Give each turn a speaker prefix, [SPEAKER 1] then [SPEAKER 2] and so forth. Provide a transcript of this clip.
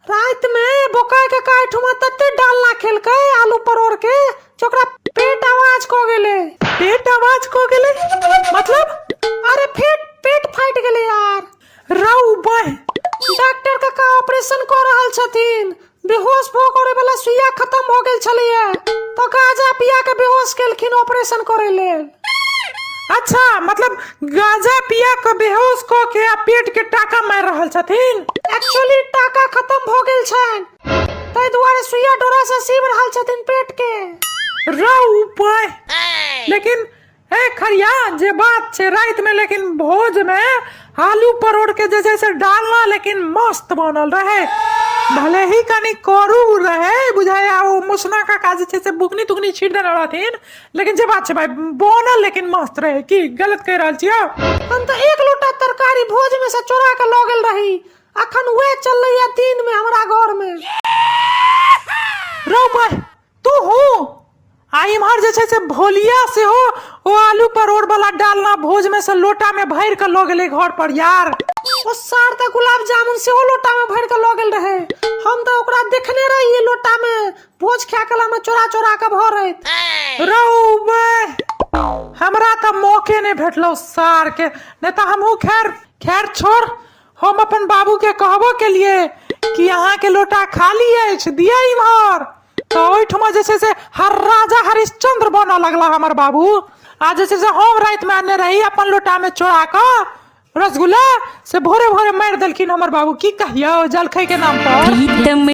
[SPEAKER 1] रात में बोका के काय ठुमा तत्ते डालना खेल के आलू परोर के चोकरा पेट आवाज को गेले।
[SPEAKER 2] पेट आवाज को गेले मतलब?
[SPEAKER 1] अरे पेट फाट गेले यार।
[SPEAKER 2] राउ बाय
[SPEAKER 1] डॉक्टर का ऑपरेशन कर रहल छथिन, बेहोश भो करे वाला सुइया खत्म हो गेल छलिए तो गांजा पिया के बेहोश केलखिन ऑपरेशन करे लेल।
[SPEAKER 2] अच्छा मतलब गांजा पिया के बेहोश को के आ पेट के टाका मार रहल छथिन।
[SPEAKER 1] एक्चुअली टाका खत्म हो गेल छन तै दुआरे सुइया डोरा से सीब रहल छथिन पेट के।
[SPEAKER 2] राउ बाय लेकिन ए खरिया जे बात छे रात में, लेकिन भोज में आलू परोड़ के जैसे डालना लेकिन मस्त बनल रहे। भले ही कनी करू रहे बुझाया, वो मुसना का काज छे से बुकनी तुकनी छीट देने रहथिन, लेकिन जे बात छे भाई बनल लेकिन मस्त रहे। की गलत कह रहल छियै?
[SPEAKER 1] हम तो एक लोटा तरकारी भोज में से चोरा के ल गेल रही, अखन वे चल रही है दिन में हमरा घर में।
[SPEAKER 2] रो भाई तू हो आई मार जैसे से भोलिया से हो वो आलू परोड़ वाला डालना भोज में से लोटा में भर के लो गेले घर पर यार।
[SPEAKER 1] वो सार त गुलाब जामुन से वो लोटा में भर के ल गेल रहे। हम तो ओकरा देखने रही लोटा में भोज खा कला में चोरा चोरा के भर रहे।
[SPEAKER 2] रौ बे हमरा त मौके ने भेटलो सार के, नहीं तो हमहू खैर छोड़। हम अपन बाबू के कहबो के लिए कि यहाँ के लोटा खाली है दिया इमहर, तो ओठमा जैसे से हर राजा हरिश्चंद्र बना लगला हमर बाबू। आज जैसे से हम रात में आने रही अपन लोटा में चोरा कर रसगुल्ला से भोरे भोरे मार दलखिन हमर बाबू। की कहियो जलखै के नाम पर।